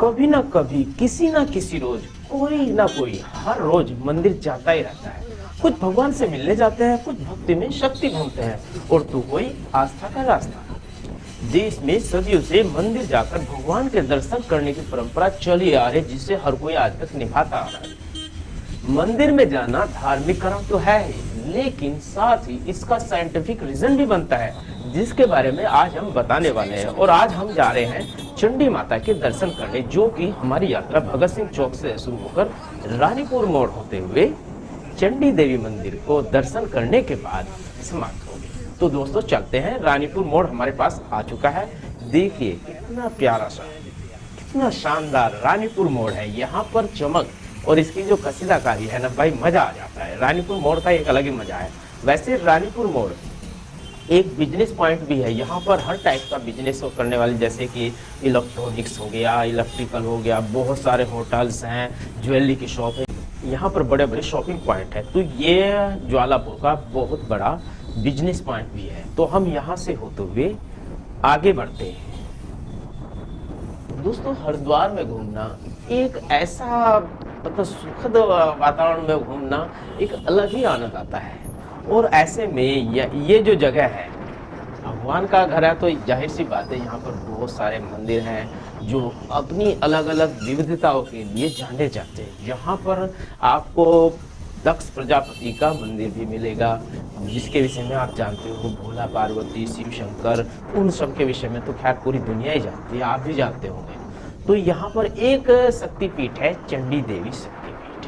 कभी ना कभी किसी ना किसी रोज कोई ना कोई हर रोज मंदिर जाता ही रहता है। कुछ भगवान से मिलने जाते हैं, कुछ भक्ति में शक्ति ढूंढते हैं और तो कोई आस्था का रास्ता। देश में सदियों से मंदिर जाकर भगवान के दर्शन करने की परंपरा चली आ रही, जिसे हर कोई आज तक निभाता आ रहा है। मंदिर में जाना धार्मिक कर्म तो है ही, लेकिन साथ ही इसका साइंटिफिक रीजन भी बनता है, जिसके बारे में आज हम बताने वाले हैं। और आज हम जा रहे हैं चंडी माता के दर्शन करने, जो कि हमारी यात्रा भगत सिंह चौक से शुरू होकर रानीपुर मोड़ होते हुए चंडी देवी मंदिर को दर्शन करने के बाद समाप्त होगी। तो दोस्तों चलते हैं, रानीपुर मोड़ हमारे पास आ चुका है। देखिए कितना प्यारा सा, कितना शानदार रानीपुर मोड़ है। यहाँ पर चमक और इसकी जो कसीदाकारी है ना भाई, मजा आ जाता है। रानीपुर मोड़ का एक अलग ही मजा है। वैसे रानीपुर मोड़ एक बिजनेस पॉइंट भी है। यहाँ पर हर टाइप का बिजनेस करने वाले, जैसे कि इलेक्ट्रॉनिक्स हो गया, इलेक्ट्रिकल हो गया, बहुत सारे होटल्स हैं, ज्वेलरी की शॉप है। यहाँ पर बड़े बड़े शॉपिंग पॉइंट है। तो ये ज्वालापुर का बहुत बड़ा बिजनेस पॉइंट भी है। तो हम यहाँ से होते हुए आगे बढ़ते हैं। दोस्तों हरिद्वार में घूमना एक ऐसा मतलब सुखद वातावरण में घूमना एक अलग ही आनंद आता है। और ऐसे में ये जो जगह है भगवान का घर है, तो जाहिर सी बात है यहाँ पर बहुत सारे मंदिर हैं जो अपनी अलग अलग विविधताओं के लिए जाने जाते हैं। यहाँ पर आपको दक्ष प्रजापति का मंदिर भी मिलेगा, जिसके विषय में आप जानते हो, भोला पार्वती, शिव शंकर, उन सब के विषय में तो खैर पूरी दुनिया ही जानती है, आप भी जानते होंगे। तो यहाँ पर एक शक्तिपीठ है, चंडी देवी शक्तिपीठ।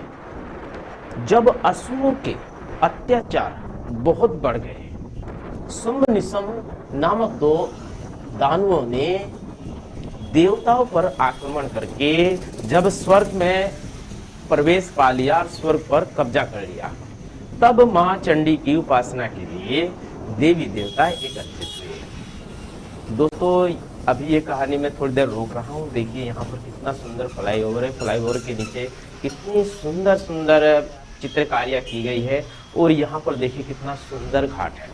जब असुरों के अत्याचार बहुत बढ़ गए, शुंभ निशुंभ नामक दो दानवों ने देवताओं पर आक्रमण करके जब स्वर्ग में प्रवेश पा लिया, स्वर्ग पर कब्जा कर लिया, तब मां चंडी की उपासना के लिए देवी देवता एकत्रित हुए। दोस्तों अभी ये कहानी में थोड़ी देर रोक रहा हूँ। देखिए यहाँ पर कितना सुंदर फ्लाईओवर है, फ्लाईओवर के नीचे कितनी सुंदर सुंदर चित्रकारियाँ की गई है। और यहाँ पर देखिए कितना सुंदर घाट है।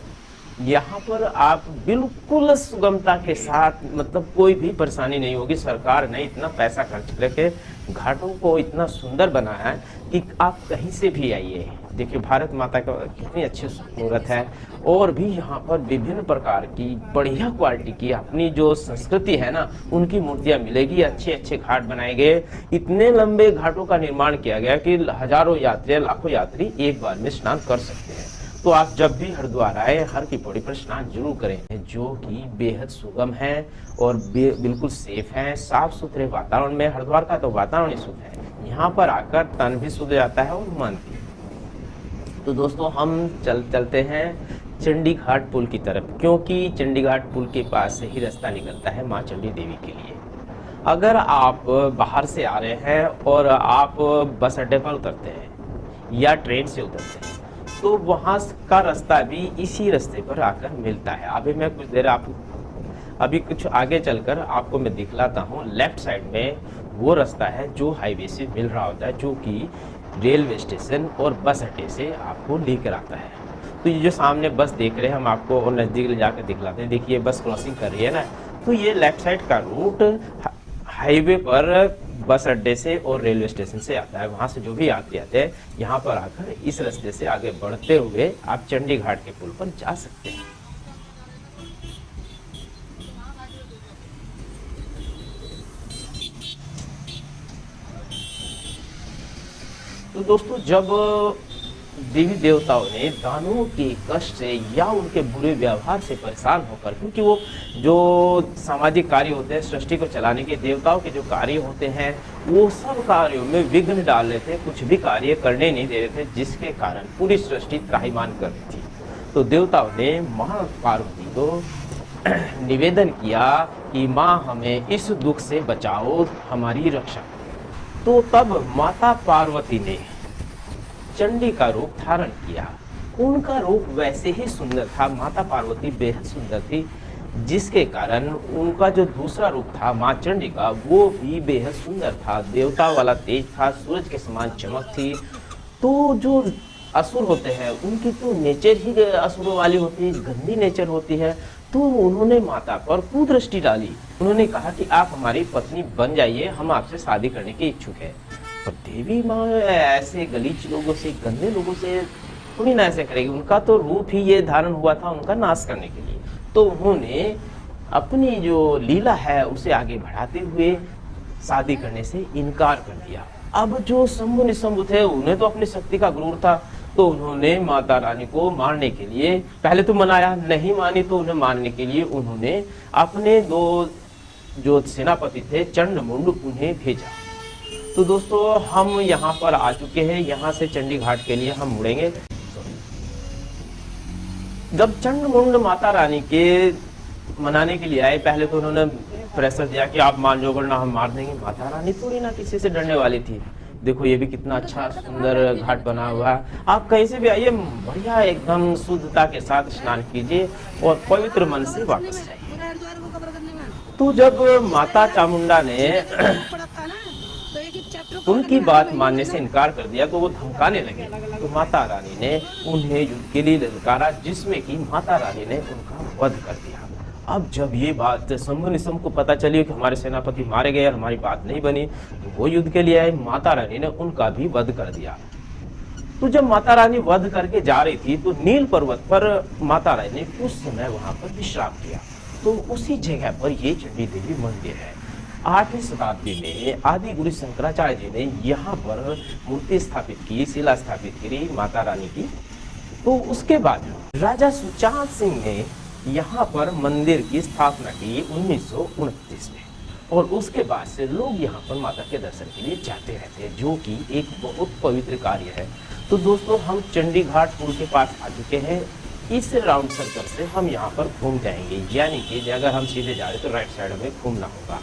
यहाँ पर आप बिल्कुल सुगमता के साथ, मतलब कोई भी परेशानी नहीं होगी। सरकार ने इतना पैसा खर्च करके घाटों को इतना सुंदर बनाया है कि आप कहीं से भी आइए। देखिए भारत माता का कितनी अच्छी सूरत है। और भी यहाँ पर विभिन्न प्रकार की बढ़िया क्वालिटी की अपनी जो संस्कृति है ना, उनकी मूर्तियां मिलेगी। अच्छे अच्छे घाट बनाए गए, इतने लंबे घाटों का निर्माण किया गया कि हजारों यात्री, लाखों यात्री एक बार में स्नान कर सकते हैं। तो आप जब भी हरिद्वार आए, हर की पौड़ी पर स्नान जरूर करें, जो कि बेहद सुगम है और बिल्कुल सेफ है। साफ सुथरे वातावरण में, हरिद्वार का तो वातावरण ही शुद्ध है। यहाँ पर आकर तन भी शुद्ध जाता है और मन भी। तो दोस्तों हम चलते हैं चंडी घाट पुल की तरफ, क्योंकि चंडी घाट पुल के पास से ही रास्ता निकलता है माँ चंडी देवी के लिए। अगर आप बाहर से आ रहे हैं और आप बस अड्डे पर उतरते हैं या ट्रेन से उतरते हैं, तो वहाँ का रास्ता भी इसी रास्ते पर आकर मिलता है। अभी कुछ आगे चलकर आपको मैं दिखलाता हूँ। लेफ्ट साइड में वो रास्ता है जो हाईवे से मिल रहा होता है, जो कि रेलवे स्टेशन और बस अड्डे से आपको लेकर आता है। तो ये जो सामने बस देख रहे हैं, हम आपको और नज़दीक ले जाकर दिखलाते हैं। देखिए बस क्रॉसिंग कर रही है ना, तो ये लेफ्ट साइड का रूट हाईवे पर बस अड्डे से और रेलवे स्टेशन से आता है। वहां से जो भी यात्री आते हैं, यहाँ पर आकर इस रास्ते से आगे बढ़ते हुए आप चंडी घाट के पुल पर जा सकते हैं। तो दोस्तों जब देवी देवताओं ने दानवों के कष्ट से या उनके बुरे व्यवहार से परेशान होकर, क्योंकि वो जो सामाजिक कार्य होते हैं, सृष्टि को चलाने के देवताओं के जो कार्य होते हैं, वो सब कार्यों में विघ्न डाल रहे थे, कुछ भी कार्य करने नहीं दे रहे थे, जिसके कारण पूरी सृष्टि त्राहिमाम कर रही थी। तो देवताओं ने माँ पार्वती को निवेदन किया कि माँ हमें इस दुख से बचाओ, हमारी रक्षा। तो तब माता पार्वती ने चंडी का रूप धारण किया। उनका रूप वैसे ही सुंदर था, माता पार्वती बेहद सुंदर थी, जिसके कारण उनका जो दूसरा रूप था माँ चंडी का, वो भी बेहद सुंदर था। देवता वाला तेज था, सूरज के समान चमक थी। तो जो असुर होते हैं उनकी तो नेचर ही असुरों वाली होती है, गंदी नेचर होती है। तो उन्होंने माता पर कुदृष्टि डाली। उन्होंने कहा कि आप हमारी पत्नी बन जाइए, हम आपसे शादी करने के इच्छुक हैं। पर देवी माँ ऐसे गलीच लोगों से, गंदे लोगों से थोड़ी ना ऐसे करेगी। उनका तो रूप ही ये धारण हुआ था उनका नाश करने के लिए। तो उन्होंने अपनी जो लीला है उसे आगे बढ़ाते हुए शादी करने से इनकार कर दिया। अब जो शंभु निशंभु थे उन्हें तो अपनी शक्ति का गुरूर था, तो उन्होंने माता रानी को मारने के लिए पहले तो मनाया, नहीं मानी तो उन्हें मारने के लिए उन्होंने अपने दो जो सेनापति थे चंडमुंड उन्हें भेजा। तो दोस्तों हम यहाँ पर आ चुके हैं, यहाँ से चंडी घाट के लिए हम मुड़ेंगे। जब चंडमुंड माता रानी के मनाने के लिए आए, पहले तो उन्होंने प्रेशर दिया कि आप मान जाओ वरना हम मार देंगे। माता रानी थोड़ी ना किसी से डरने वाली थी। देखो ये भी कितना अच्छा सुंदर घाट बना हुआ है। आप कहीं से भी आइए, बढ़िया एकदम शुद्धता के साथ स्नान कीजिए और पवित्र मन से वापस जाइए। तो जब माता चामुंडा ने उनकी बात मानने से इनकार कर दिया तो वो धमकाने लगे। तो माता रानी ने उन्हें युद्ध के लिए ललकारा, जिसमें कि माता रानी ने उनका वध कर दिया। अब जब ये बात शंभु निशंभु को पता चली कि हमारे सेनापति मारे गए और हमारी बात नहीं बनी, तो वो युद्ध के लिए आए। माता रानी ने उनका भी वध कर दिया। तो जब माता रानी वध करके जा रही थी तो नील पर्वत पर माता रानी ने उस समय वहां पर विश्राम किया। तो उसी जगह पर ये चंडी देवी मंदिर है। 8वीं शताब्दी में आदि गुरु शंकराचार्य जी ने यहाँ पर मूर्ति स्थापित की, शिला स्थापित की माता रानी की। तो उसके बाद राजा सुचांद सिंह ने यहाँ पर मंदिर की स्थापना की 1929 में, और उसके बाद से लोग यहाँ पर माता के दर्शन के लिए जाते रहते हैं, जो कि एक बहुत पवित्र कार्य है। तो दोस्तों हम चंडी घाट पुल के पास आ चुके हैं। इस राउंड सर्कल से हम यहाँ पर घूम जाएंगे, यानी कि अगर हम सीधे जा रहे हैं तो राइट साइड में घूमना होगा।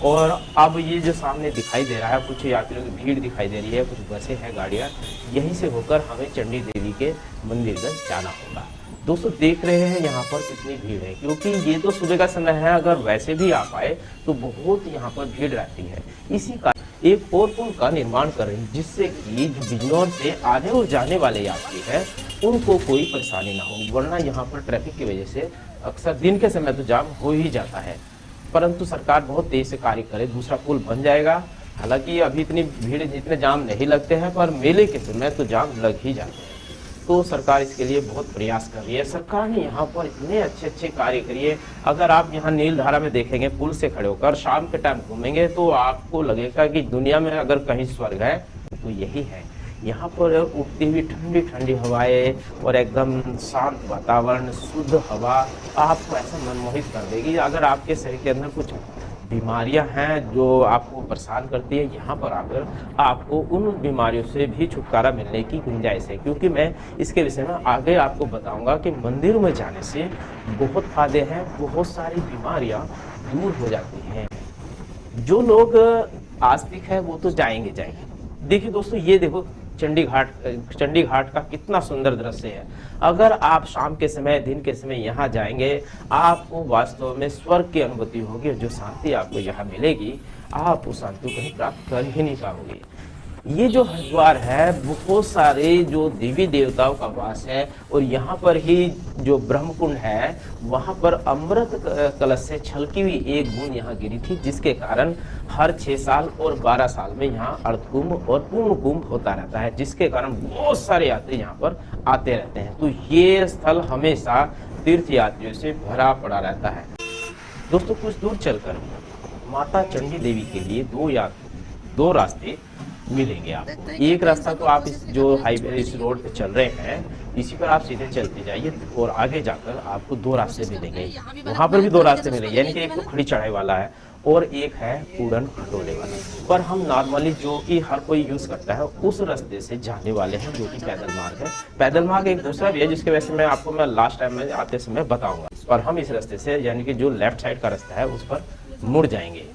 और अब ये जो सामने दिखाई दे रहा है, कुछ यात्रियों की भीड़ दिखाई दे रही है, कुछ बसें हैं, गाड़ियाँ, यहीं से होकर हमें चंडी देवी के मंदिर तक जाना होगा। दोस्तों देख रहे हैं यहाँ पर कितनी भीड़ है, क्योंकि ये तो सुबह का समय है। अगर वैसे भी आप आए तो बहुत यहाँ पर भीड़ रहती है। इसी का एक और पुल का निर्माण कर रही है, जिससे कि जो बिजनौर से आने और जाने वाले यात्री हैं उनको कोई परेशानी ना हो। वरना यहाँ पर ट्रैफिक की वजह से अक्सर दिन के समय तो जाम हो ही जाता है, परंतु सरकार बहुत तेज से कार्य करे, दूसरा पुल बन जाएगा। हालांकि अभी इतनी भीड़, इतने जाम नहीं लगते हैं, पर मेले के समय तो जाम लग ही जाते हैं। तो सरकार इसके लिए बहुत प्रयास कर रही है। सरकार ने यहाँ पर इतने अच्छे अच्छे कार्य किए। अगर आप यहाँ नीलधारा में देखेंगे, पुल से खड़े होकर शाम के टाइम घूमेंगे तो आपको लगेगा कि दुनिया में अगर कहीं स्वर्ग है तो यही है। यहाँ पर उठती हुई ठंडी ठंडी हवाएं और एकदम शांत वातावरण, शुद्ध हवा आपको ऐसा मनमोहित कर देगी। अगर आपके शरीर के अंदर कुछ बीमारियां हैं जो आपको परेशान करती है, यहाँ पर आकर आपको उन बीमारियों से भी छुटकारा मिलने की गुंजाइश है। क्योंकि मैं इसके विषय में आगे आपको बताऊंगा कि मंदिर में जाने से बहुत फायदे हैं, बहुत सारी बीमारियां दूर हो जाती हैं। जो लोग आस्तिक है वो तो जाएंगे। देखिए दोस्तों, ये देखो चंडी घाट का कितना सुंदर दृश्य है। अगर आप शाम के समय, दिन के समय यहाँ जाएंगे, आपको वास्तव में स्वर्ग की अनुभूति होगी। जो शांति आपको यहाँ मिलेगी, आप उस शांति को कहीं प्राप्त कर ही नहीं पाओगे। ये जो हरिद्वार है, बहुत सारे जो देवी देवताओं का वास है, और यहाँ पर ही जो ब्रह्मकुंड है, वहाँ पर अमृत कलश से छलकी हुई एक बूंद यहाँ गिरी थी, जिसके कारण हर 6 साल और 12 साल में यहाँ अर्धकुंभ और पूर्ण कुंभ होता रहता है, जिसके कारण बहुत सारे यात्री यहाँ पर आते रहते हैं। तो ये स्थल हमेशा तीर्थ यात्रियों से भरा पड़ा रहता है। दोस्तों कुछ दूर चलकर माता चंडी देवी के लिए दो रास्ते मिलेंगे आपको। एक रास्ता तो आप इस जो हाईवे, इस रोड पे चल रहे हैं, इसी पर आप सीधे चलते जाइए, और आगे जाकर आपको 2 रास्ते मिलेंगे। वहां पर भी 2 रास्ते मिलेंगे, यानी कि एक तो खड़ी चढ़ाई वाला है और एक है उड़न खटोले वाला। पर हम नॉर्मली जो कि हर कोई यूज करता है उस रास्ते से जाने वाले हैं, जो कि पैदल मार्ग है। पैदल मार्ग एक दूसरा भी है, जिसके वजह से मैं लास्ट टाइम में आते समय बताऊंगा। और हम इस रास्ते से, यानी कि जो लेफ्ट साइड का रास्ता है, उस पर मुड़ जाएंगे।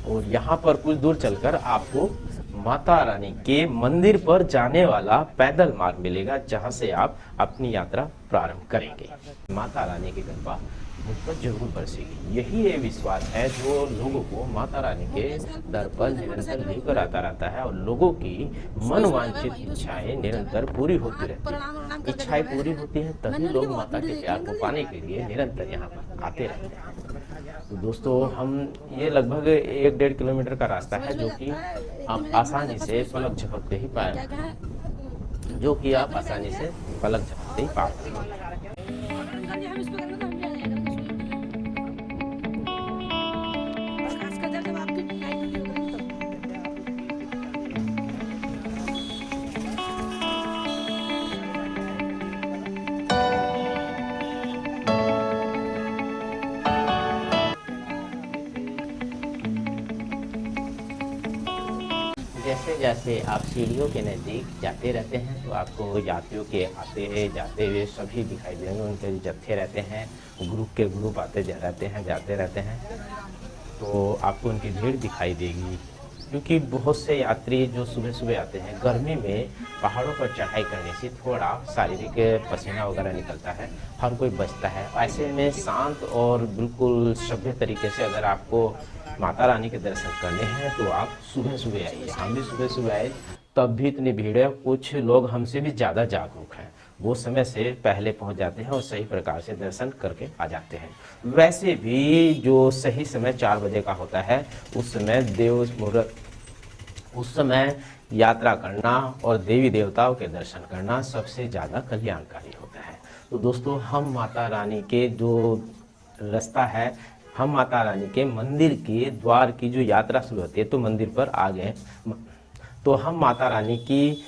और यहाँ पर कुछ दूर चलकर आपको माता रानी के मंदिर पर जाने वाला पैदल मार्ग मिलेगा, जहां से आप अपनी यात्रा प्रारंभ करेंगे। माता रानी की कृपा मुझ पर जरूर बरसेगी। यही ये विश्वास है जो लोगों को माता रानी के दर पर निरंतर लेकर आता रहता है और लोगों की मनवांछित इच्छाएं निरंतर पूरी होती रहती है। इच्छाएं पूरी होती हैं तभी लोग माता के प्यार को पाने के लिए निरंतर यहाँ पर आते रहते हैं। तो दोस्तों, हम ये लगभग 1-1.5 किलोमीटर का रास्ता है जो कि आप आसानी से पलक झपकते ही पाए, जो कि आप आसानी से पलक झपकते ही पा पाएंगे। जैसे जैसे आप सीढ़ियों के नज़दीक जाते रहते हैं तो आपको यात्रियों के आते जाते हुए सभी दिखाई देंगे। उनके जत्थे रहते हैं, ग्रुप के ग्रुप आते जा रहते हैं, जाते रहते हैं, तो आपको उनकी भीड़ दिखाई देगी। क्योंकि बहुत से यात्री जो सुबह सुबह आते हैं, गर्मी में पहाड़ों पर चढ़ाई करने से थोड़ा शारीरिक पसीना वगैरह निकलता है, हर कोई बचता है। ऐसे में शांत और बिल्कुल सभ्य तरीके से अगर आपको माता रानी के दर्शन करने हैं तो आप सुबह सुबह आइए। हम भी सुबह सुबह आए, तब भी इतनी भीड़ है। कुछ लोग हमसे भी ज़्यादा जागरूक हैं, वो समय से पहले पहुंच जाते हैं और सही प्रकार से दर्शन करके आ जाते हैं। वैसे भी जो सही समय 4 बजे का होता है, उस समय देव मुहूर्त, उस समय यात्रा करना और देवी देवताओं के दर्शन करना सबसे ज़्यादा कल्याणकारी होता है। तो दोस्तों, हम माता रानी के जो रास्ता है, हम माता रानी के मंदिर के द्वार की जो यात्रा शुरू होती है, तो मंदिर पर आ गए। तो हम माता रानी की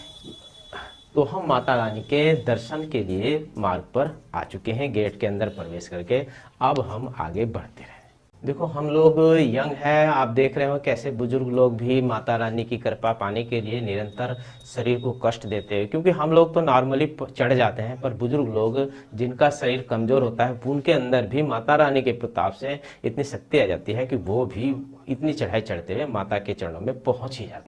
तो हम माता रानी के दर्शन के लिए मार्ग पर आ चुके हैं, गेट के अंदर प्रवेश करके। अब हम आगे बढ़ते रहे। देखो, हम लोग यंग हैं, आप देख रहे हो कैसे बुजुर्ग लोग भी माता रानी की कृपा पाने के लिए निरंतर शरीर को कष्ट देते हैं। क्योंकि हम लोग तो नॉर्मली चढ़ जाते हैं, पर बुजुर्ग लोग जिनका शरीर कमजोर होता है, उनके अंदर भी माता रानी के प्रताप से इतनी शक्ति आ जाती है कि वो भी इतनी चढ़ाई चढ़ते हुए माता के चरणों में पहुंच ही जाते हैं।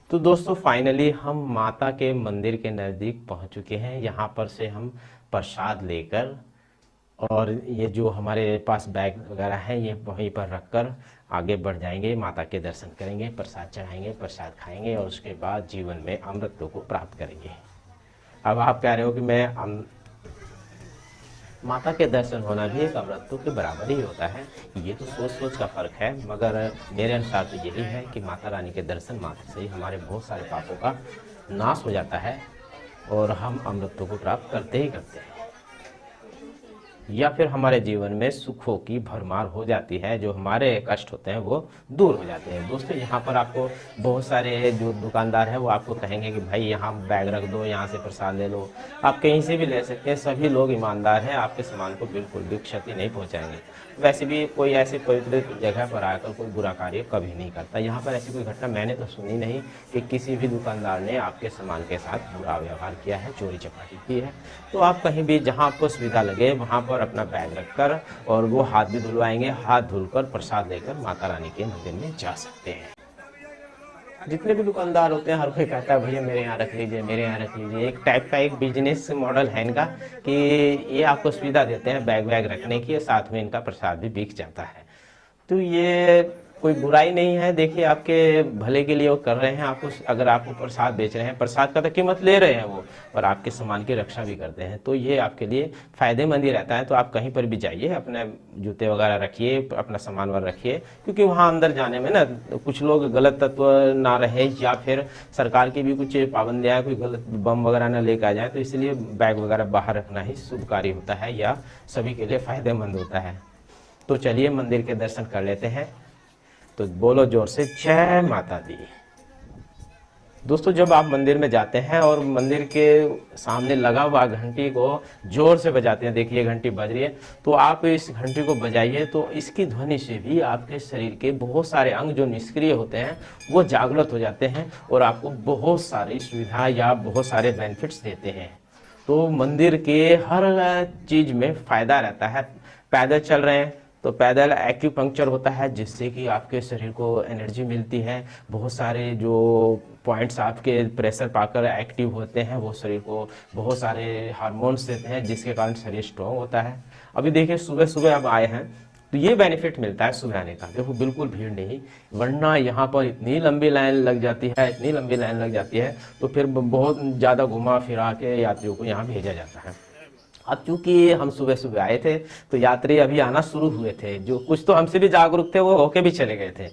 तो दोस्तों फाइनली हम माता के मंदिर के नज़दीक पहुंच चुके हैं। यहाँ पर से हम प्रसाद लेकर और ये जो हमारे पास बैग वगैरह है ये वहीं पर रखकर आगे बढ़ जाएंगे, माता के दर्शन करेंगे, प्रसाद चढ़ाएंगे, प्रसाद खाएंगे और उसके बाद जीवन में अमृत को प्राप्त करेंगे। अब आप कह रहे हो कि माता के दर्शन होना भी एक अमृत के बराबर ही होता है। ये तो सोच सोच का फर्क है, मगर मेरे अनुसार तो यही है कि माता रानी के दर्शन मात्र से ही हमारे बहुत सारे पापों का नाश हो जाता है और हम अमृत को प्राप्त करते ही करते हैं, या फिर हमारे जीवन में सुखों की भरमार हो जाती है, जो हमारे कष्ट होते हैं वो दूर हो जाते हैं। दोस्तों यहाँ पर आपको बहुत सारे जो दुकानदार हैं वो आपको कहेंगे कि भाई यहाँ बैग रख दो, यहाँ से प्रसाद ले लो, आप कहीं से भी ले सकते हैं, सभी लोग ईमानदार हैं, आपके सामान को बिल्कुल भी क्षति नहीं पहुँचाएंगे। वैसे भी कोई ऐसी पवित्र जगह पर आकर कोई बुरा कार्य कभी नहीं करता। यहाँ पर ऐसी कोई घटना मैंने तो सुनी नहीं कि किसी भी दुकानदार ने आपके सामान के साथ बुरा व्यवहार किया है, चोरी चपाटी की है। तो आप कहीं भी जहाँ आपको सुविधा लगे वहाँ पर अपना बैग रखकर और वो हाथ भी धुलवाएंगे, हाथ धुलकर प्रसाद लेकर माता रानी के मंदिर में जा सकते हैं। जितने भी दुकानदार होते हैं हर कोई कहता है भैया मेरे यहाँ रख लीजिए, मेरे यहाँ रख लीजिए। एक टाइप का एक बिजनेस मॉडल है इनका कि ये आपको सुविधा देते हैं बैग वैग रखने की, साथ में इनका प्रसाद भी बिक जाता है। तो ये कोई बुराई नहीं है, देखिए आपके भले के लिए वो कर रहे हैं। आपको अगर आपको प्रसाद बेच रहे हैं, प्रसाद का तो कीमत ले रहे हैं वो, और आपके सामान की रक्षा भी करते हैं, तो ये आपके लिए फायदेमंद ही रहता है। तो आप कहीं पर भी जाइए, अपने जूते वगैरह रखिए, अपना सामान वगैरह रखिए, क्योंकि वहाँ अंदर जाने में ना कुछ लोग गलत तत्व ना रहे, या फिर सरकार की भी कुछ पाबंदियाँ, कोई गलत बम वगैरह ना लेकर आ जाए, तो इसलिए बैग वगैरह बाहर रखना ही शुभकारी होता है या सभी के लिए फायदेमंद होता है। तो चलिए मंदिर के दर्शन कर लेते हैं। तो बोलो जोर से जय माता दी। दोस्तों जब आप मंदिर में जाते हैं और मंदिर के सामने लगा हुआ घंटी को जोर से बजाते हैं, देखिए घंटी बज रही है, तो आप इस घंटी को बजाइए, तो इसकी ध्वनि से भी आपके शरीर के बहुत सारे अंग जो निष्क्रिय होते हैं वो जागृत हो जाते हैं और आपको बहुत सारी सुविधा या बहुत सारे बेनिफिट्स देते हैं। तो मंदिर के हर चीज में फायदा रहता है। पैदल चल रहे हैं तो पैदल एक्यूपंक्चर होता है, जिससे कि आपके शरीर को एनर्जी मिलती है। बहुत सारे जो पॉइंट्स आपके प्रेशर पाकर एक्टिव होते हैं, वो शरीर को बहुत सारे हार्मोन्स देते हैं, जिसके कारण शरीर स्ट्रॉन्ग होता है। अभी देखिए सुबह सुबह अब आए हैं तो ये बेनिफिट मिलता है सुबह आने का। देखो बिल्कुल भीड़ नहीं, वरना यहाँ पर इतनी लंबी लाइन लग जाती है, इतनी लंबी लाइन लग जाती है, तो फिर बहुत ज़्यादा घुमा फिरा के यात्रियों को यहाँ भेजा जाता है। अब चूंकि हम सुबह सुबह आए थे तो यात्री अभी आना शुरू हुए थे, जो कुछ तो हमसे भी जागरूक थे वो होके भी चले गए थे।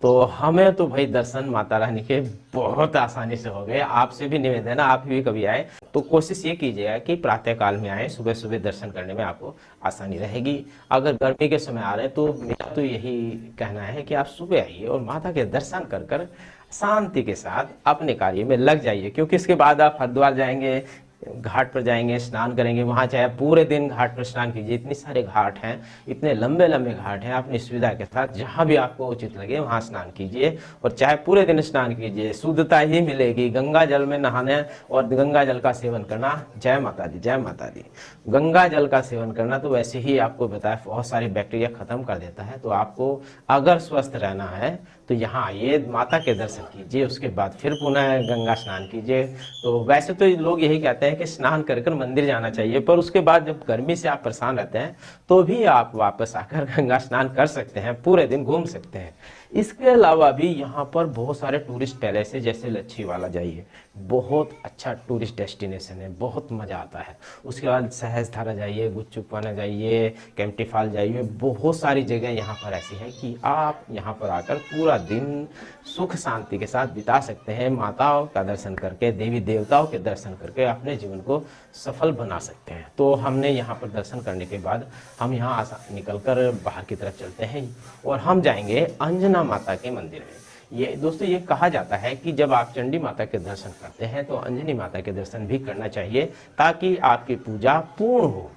तो हमें तो भाई दर्शन माता रानी के बहुत आसानी से हो गए। आपसे भी निवेदन है, आप भी कभी आए तो कोशिश ये कीजिएगा कि प्रातः काल में आए, सुबह सुबह दर्शन करने में आपको आसानी रहेगी। अगर गर्मी के समय आ रहे हैं तो मेरा तो यही कहना है कि आप सुबह आइए और माता के दर्शन कर कर शांति के साथ अपने कार्य में लग जाइए, क्योंकि इसके बाद आप हरिद्वार जाएंगे, घाट पर जाएंगे, स्नान करेंगे, वहाँ चाहे पूरे दिन घाट पर स्नान कीजिए। इतने सारे घाट हैं, इतने लंबे लंबे घाट हैं, अपनी सुविधा के साथ जहाँ भी आपको उचित लगे वहाँ स्नान कीजिए और चाहे पूरे दिन स्नान कीजिए, शुद्धता ही मिलेगी। गंगा जल में नहाने और गंगा जल का सेवन करना, जय माता दी जय माता दी, गंगा जल का सेवन करना तो वैसे ही आपको बताया बहुत सारी बैक्टीरिया खत्म कर देता है। तो आपको अगर स्वस्थ रहना है तो यहाँ आइए, माता के दर्शन कीजिए, उसके बाद फिर पुनः गंगा स्नान कीजिए। तो वैसे तो लोग यही कहते हैं कि स्नान कर कर मंदिर जाना चाहिए, पर उसके बाद जब गर्मी से आप परेशान रहते हैं तो भी आप वापस आकर गंगा स्नान कर सकते हैं, पूरे दिन घूम सकते हैं। इसके अलावा भी यहाँ पर बहुत सारे टूरिस्ट पैलेस है, जैसे लच्छीवाला जाइए, बहुत अच्छा टूरिस्ट डेस्टिनेशन है, बहुत मज़ा आता है। उसके बाद सहस्त्रधारा जाइए, गुच्चूपाना जाइए, केम्प्टी फॉल जाइए, बहुत सारी जगह यहाँ पर ऐसी हैं कि आप यहाँ पर आकर पूरा दिन सुख शांति के साथ बिता सकते हैं। माताओं का दर्शन करके, देवी देवताओं के दर्शन करके अपने जीवन को सफल बना सकते हैं। तो हमने यहाँ पर दर्शन करने के बाद हम यहाँ निकलकर बाहर की तरफ चलते हैं और हम जाएंगे अंजना माता के मंदिर में। ये दोस्तों ये कहा जाता है कि जब आप चंडी माता के दर्शन करते हैं तो अंजनी माता के दर्शन भी करना चाहिए, ताकि आपकी पूजा पूर्ण हो।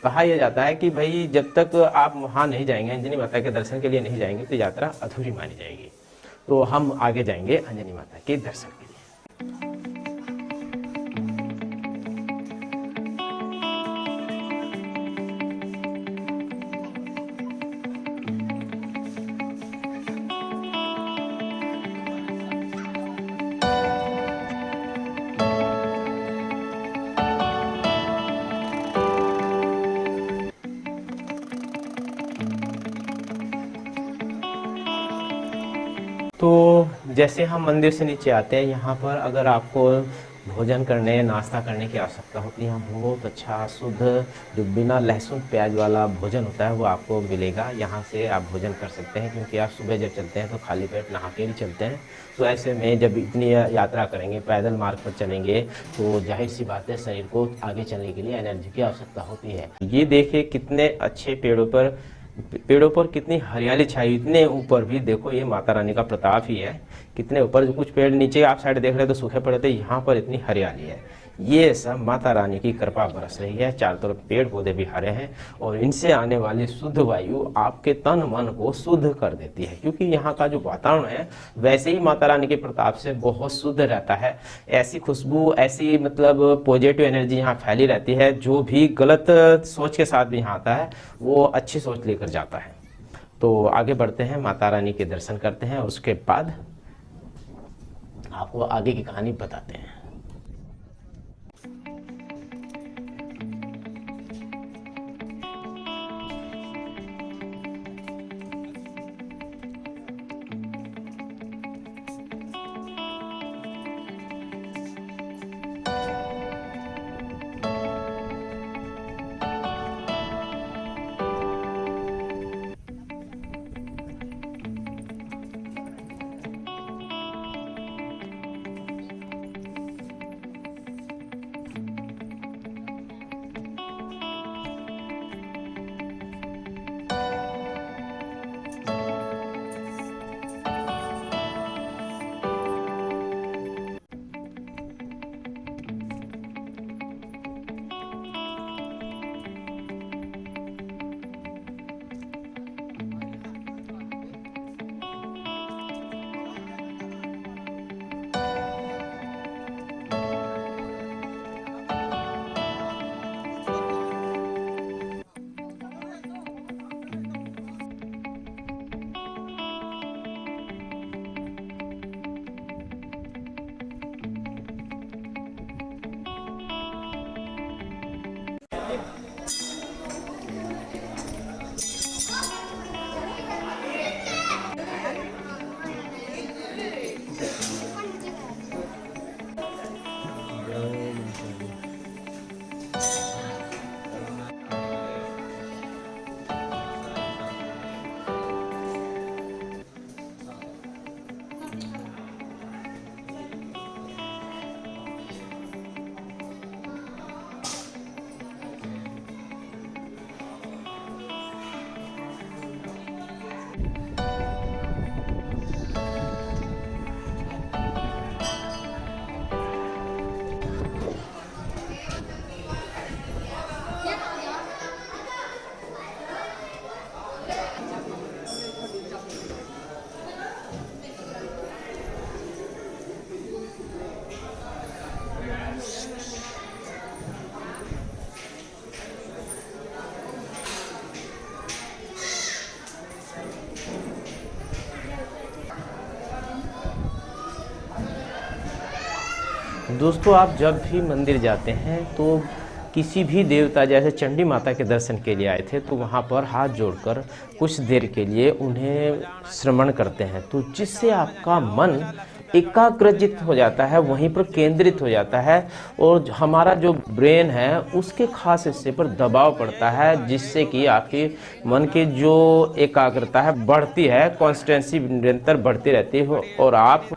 कहा यह जाता है कि भाई जब तक आप वहाँ नहीं जाएंगे, अंजनी माता के दर्शन के लिए नहीं जाएंगे, तो यात्रा अधूरी मानी जाएगी। तो हम आगे जाएंगे अंजनी माता के दर्शन के लिए। तो जैसे हम मंदिर से नीचे आते हैं, यहाँ पर अगर आपको भोजन करने, नाश्ता करने की आवश्यकता होती है, यहाँ बहुत अच्छा शुद्ध जो बिना लहसुन प्याज वाला भोजन होता है वो आपको मिलेगा। यहाँ से आप भोजन कर सकते हैं, क्योंकि आप सुबह जब चलते हैं तो खाली पेट नहा के भी चलते हैं। तो ऐसे में जब इतनी यात्रा करेंगे, पैदल मार्ग पर चलेंगे, तो जाहिर सी बात है शरीर को आगे चलने के लिए एनर्जी की आवश्यकता होती है। ये देखिए कितने अच्छे पेड़ों पर कितनी हरियाली छाई, इतने ऊपर भी देखो, ये माता रानी का प्रताप ही है। कितने ऊपर, जो कुछ पेड़ नीचे आप साइड देख रहे हैं तो सूखे पड़े थे, यहाँ पर इतनी हरियाली है। ये सब माता रानी की कृपा बरस रही है। चारों तरफ पेड़ पौधे भी हरे हैं और इनसे आने वाली शुद्ध वायु आपके तन मन को शुद्ध कर देती है, क्योंकि यहाँ का जो वातावरण है वैसे ही माता रानी के प्रताप से बहुत शुद्ध रहता है। ऐसी खुशबू, ऐसी मतलब पॉजिटिव एनर्जी यहाँ फैली रहती है। जो भी गलत सोच के साथ भी यहाँ आता है वो अच्छी सोच लेकर जाता है। तो आगे बढ़ते हैं, माता रानी के दर्शन करते हैं और उसके बाद आपको आगे की कहानी बताते हैं। दोस्तों, आप जब भी मंदिर जाते हैं तो किसी भी देवता, जैसे चंडी माता के दर्शन के लिए आए थे, तो वहाँ पर हाथ जोड़कर कुछ देर के लिए उन्हें श्रवण करते हैं, तो जिससे आपका मन एकाग्रचित हो जाता है, वहीं पर केंद्रित हो जाता है और हमारा जो ब्रेन है उसके खास हिस्से पर दबाव पड़ता है, जिससे कि आपके मन की जो एकाग्रता है बढ़ती है, कॉन्स्टेंसी निरंतर बढ़ती रहती है और आप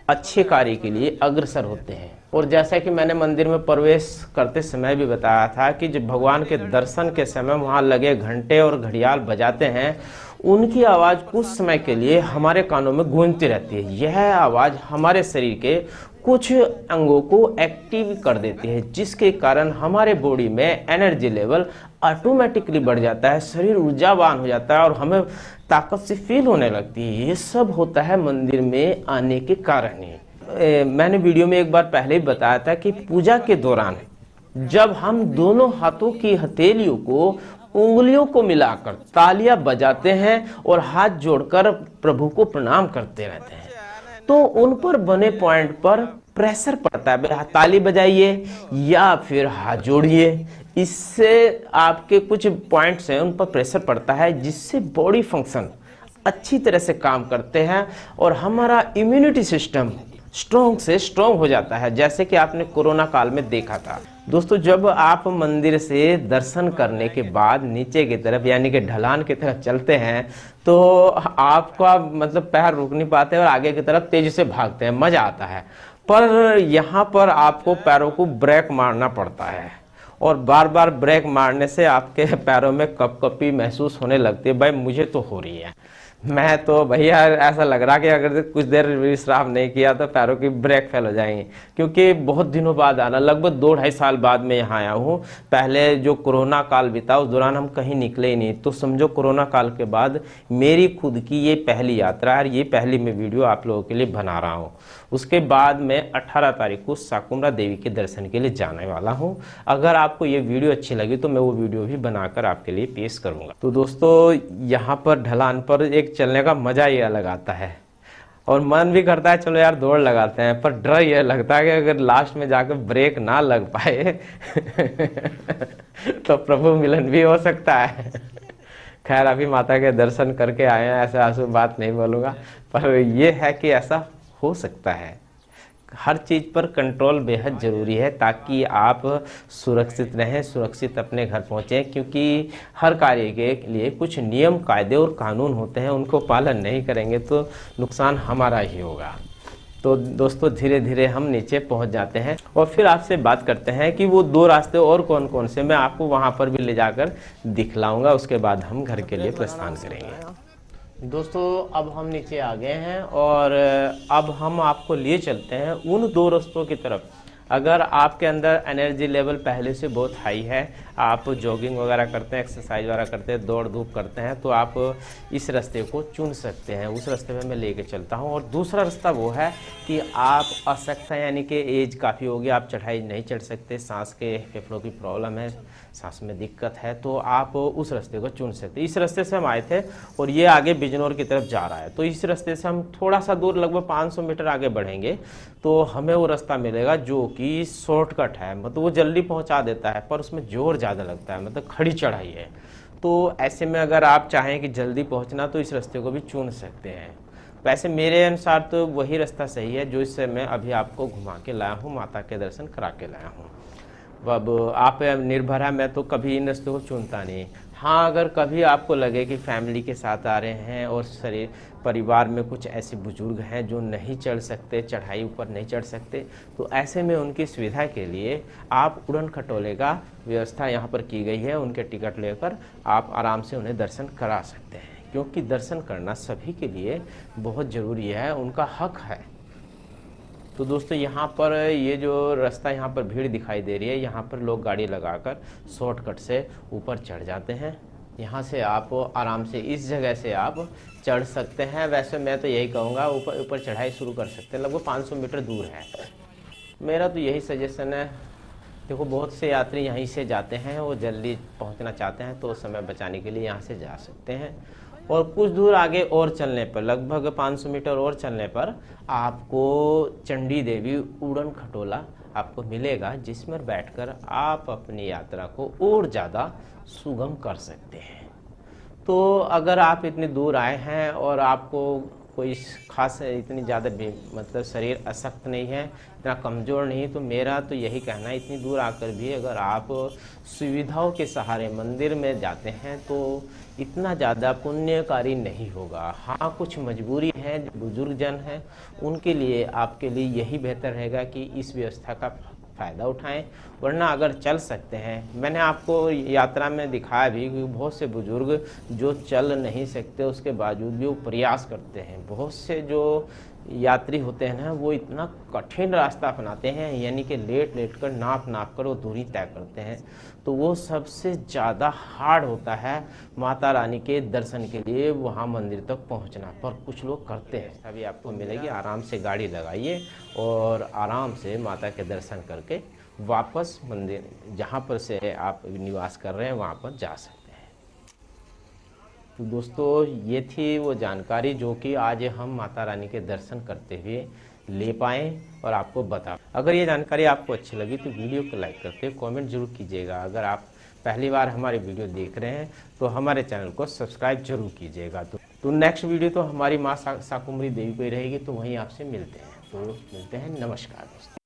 अच्छे कार्य के लिए अग्रसर होते हैं। और जैसा कि मैंने मंदिर में प्रवेश करते समय भी बताया था कि जब भगवान के दर्शन के समय वहाँ लगे घंटे और घड़ियाल बजाते हैं, उनकी आवाज़ कुछ समय के लिए हमारे कानों में गूंजती रहती है। यह आवाज़ हमारे शरीर के कुछ अंगों को एक्टिव कर देती है, जिसके कारण हमारे बॉडी में एनर्जी लेवल ऑटोमेटिकली बढ़ जाता है, शरीर ऊर्जावान हो जाता है और हमें ताकत से फील होने लगती है। ये सब होता है मंदिर में आने के कारण ही। मैंने वीडियो में एक बार पहले ही बताया था कि पूजा के दौरान जब हम दोनों हाथों की हथेलियों को, उंगलियों को मिलाकर तालियां बजाते हैं और हाथ जोड़कर प्रभु को प्रणाम करते रहते हैं, तो उन पर बने पॉइंट पर प्रेशर पड़ता है। ताली बजाइए या फिर हाथ जोड़िए, इससे आपके कुछ पॉइंट्स हैं उन पर प्रेशर पड़ता है, जिससे बॉडी फंक्शन अच्छी तरह से काम करते हैं और हमारा इम्यूनिटी सिस्टम स्ट्रॉन्ग से स्ट्रॉन्ग हो जाता है, जैसे कि आपने कोरोना काल में देखा था। दोस्तों, जब आप मंदिर से दर्शन करने के बाद नीचे की तरफ यानी कि ढलान की तरफ चलते हैं तो आपका मतलब पैर रुक नहीं पाते और आगे की तरफ तेजी से भागते हैं, मजा आता है। पर यहाँ पर आपको पैरों को ब्रेक मारना पड़ता है और बार बार ब्रेक मारने से आपके पैरों में कपकपी महसूस होने लगती है। भाई मुझे तो हो रही है, मैं तो भैया ऐसा लग रहा कि अगर कुछ देर विश्राम नहीं किया तो पैरों की ब्रेक फेल हो जाएंगी, क्योंकि बहुत दिनों बाद आना, लगभग 2-2.5 साल बाद मैं यहाँ आया हूँ। पहले जो कोरोना काल बीता उस दौरान हम कहीं निकले ही नहीं, तो समझो कोरोना काल के बाद मेरी खुद की ये पहली यात्रा है और ये पहली मैं वीडियो आप लोगों के लिए बना रहा हूँ। उसके बाद मैं 18 तारीख को शाकुंभला देवी के दर्शन के लिए जाने वाला हूँ। अगर आपको ये वीडियो अच्छी लगी तो मैं वो वीडियो भी बनाकर आपके लिए पेश करूँगा। तो दोस्तों, यहाँ पर ढलान पर एक चलने का मजा ही अलग आता है और मन भी करता है चलो यार दौड़ लगाते हैं, पर डर यह लगता है कि अगर लास्ट में जाकर ब्रेक ना लग पाए तो प्रभु मिलन भी हो सकता है। खैर, अभी माता के दर्शन करके आए हैं, ऐसे आंसू बात नहीं बोलूँगा, पर यह है कि ऐसा हो सकता है। हर चीज़ पर कंट्रोल बेहद ज़रूरी है ताकि आप सुरक्षित रहें, सुरक्षित अपने घर पहुँचें, क्योंकि हर कार्य के लिए कुछ नियम, कायदे और कानून होते हैं, उनको पालन नहीं करेंगे तो नुकसान हमारा ही होगा। तो दोस्तों, धीरे धीरे हम नीचे पहुंच जाते हैं और फिर आपसे बात करते हैं कि वो 2 रास्ते और कौन कौन से, मैं आपको वहां पर भी ले जाकर दिखलाऊंगा। उसके बाद हम घर के लिए प्रस्थान करेंगे। दोस्तों, अब हम नीचे आ गए हैं और अब हम आपको लिए चलते हैं उन 2 रास्तों की तरफ। अगर आपके अंदर एनर्जी लेवल पहले से बहुत हाई है, आप जॉगिंग वगैरह करते हैं, एक्सरसाइज वगैरह करते हैं, दौड़ धूप करते हैं, तो आप इस रास्ते को चुन सकते हैं। उस रास्ते में मैं लेके चलता हूं। और दूसरा रास्ता वो है कि आप अशक्त हैं, यानी कि एज काफ़ी होगी, आप चढ़ाई नहीं चढ़ सकते, सांस के फेफड़ों की प्रॉब्लम है, सांस में दिक्कत है, तो आप उस रास्ते को चुन सकते हैं। इस रास्ते से हम आए थे और ये आगे बिजनौर की तरफ जा रहा है, तो इस रास्ते से हम थोड़ा सा दूर, लगभग 500 मीटर आगे बढ़ेंगे तो हमें वो रास्ता मिलेगा जो कि शॉर्टकट है, मतलब वो जल्दी पहुंचा देता है, पर उसमें जोर ज़्यादा लगता है, मतलब खड़ी चढ़ाई है। तो ऐसे में अगर आप चाहें कि जल्दी पहुंचना तो इस रास्ते को भी चुन सकते हैं। वैसे मेरे अनुसार तो वही रास्ता सही है जो इससे मैं अभी आपको घुमा के लाया हूँ, माता के दर्शन करा के लाया हूँ। अब आप निर्भर है, मैं तो कभी इन रास्तों को चुनता नहीं। हाँ, अगर कभी आपको लगे कि फैमिली के साथ आ रहे हैं और शरीर परिवार में कुछ ऐसे बुजुर्ग हैं जो नहीं चढ़ सकते, चढ़ाई ऊपर नहीं चढ़ सकते, तो ऐसे में उनकी सुविधा के लिए आप उड़न खटोले का व्यवस्था यहाँ पर की गई है। उनके टिकट लेकर आप आराम से उन्हें दर्शन करा सकते हैं, क्योंकि दर्शन करना सभी के लिए बहुत ज़रूरी है, उनका हक है। तो दोस्तों, यहाँ पर ये जो रास्ता, यहाँ पर भीड़ दिखाई दे रही है, यहाँ पर लोग गाड़ी लगाकर शॉर्टकट से ऊपर चढ़ जाते हैं। यहाँ से आप आराम से इस जगह से आप चढ़ सकते हैं। वैसे मैं तो यही कहूँगा, ऊपर ऊपर चढ़ाई शुरू कर सकते हैं, लगभग 500 मीटर दूर है। मेरा तो यही सजेशन है। देखो, बहुत से यात्री यहीं से जाते हैं, वो जल्दी पहुँचना चाहते हैं तो समय बचाने के लिए यहाँ से जा सकते हैं। और कुछ दूर आगे और चलने पर, लगभग 500 मीटर और चलने पर आपको चंडी देवी उड़न खटोला आपको मिलेगा, जिसमें बैठकर आप अपनी यात्रा को और ज़्यादा सुगम कर सकते हैं। तो अगर आप इतनी दूर आए हैं और आपको कोई खास इतनी ज़्यादा मतलब शरीर अशक्त नहीं है, इतना कमज़ोर नहीं, तो मेरा तो यही कहना है, इतनी दूर आकर भी अगर आप सुविधाओं के सहारे मंदिर में जाते हैं तो इतना ज़्यादा पुण्यकारी नहीं होगा। हाँ, कुछ मजबूरी है, बुजुर्ग जन हैं, उनके लिए आपके लिए यही बेहतर रहेगा कि इस व्यवस्था का फ़ायदा उठाएं, वरना अगर चल सकते हैं। मैंने आपको यात्रा में दिखाया भी कि बहुत से बुजुर्ग जो चल नहीं सकते उसके बावजूद भी वो प्रयास करते हैं। बहुत से जो यात्री होते हैं ना, वो इतना कठिन रास्ता अपनाते हैं, यानी कि लेट लेट कर नाप कर वो दूरी तय करते हैं, तो वो सबसे ज़्यादा हार्ड होता है माता रानी के दर्शन के लिए वहाँ मंदिर तक पहुँचना। पर कुछ लोग करते हैं, अभी आपको मिलेगी। आराम से गाड़ी लगाइए और आराम से माता के दर्शन करके वापस मंदिर जहाँ पर से आप निवास कर रहे हैं वहाँ पर जा सकते हैं। तो दोस्तों, ये थी वो जानकारी जो कि आज हम माता रानी के दर्शन करते हुए ले पाएँ और आपको बता। अगर ये जानकारी आपको अच्छी लगी तो वीडियो को लाइक करते कमेंट जरूर कीजिएगा। अगर आप पहली बार हमारे वीडियो देख रहे हैं तो हमारे चैनल को सब्सक्राइब जरूर कीजिएगा। तो तो नेक्स्ट वीडियो तो हमारी माँ शाकुंभरी देवी को ही रहेगी, तो वहीं आपसे मिलते हैं। तो मिलते हैं, नमस्कार दोस्तों।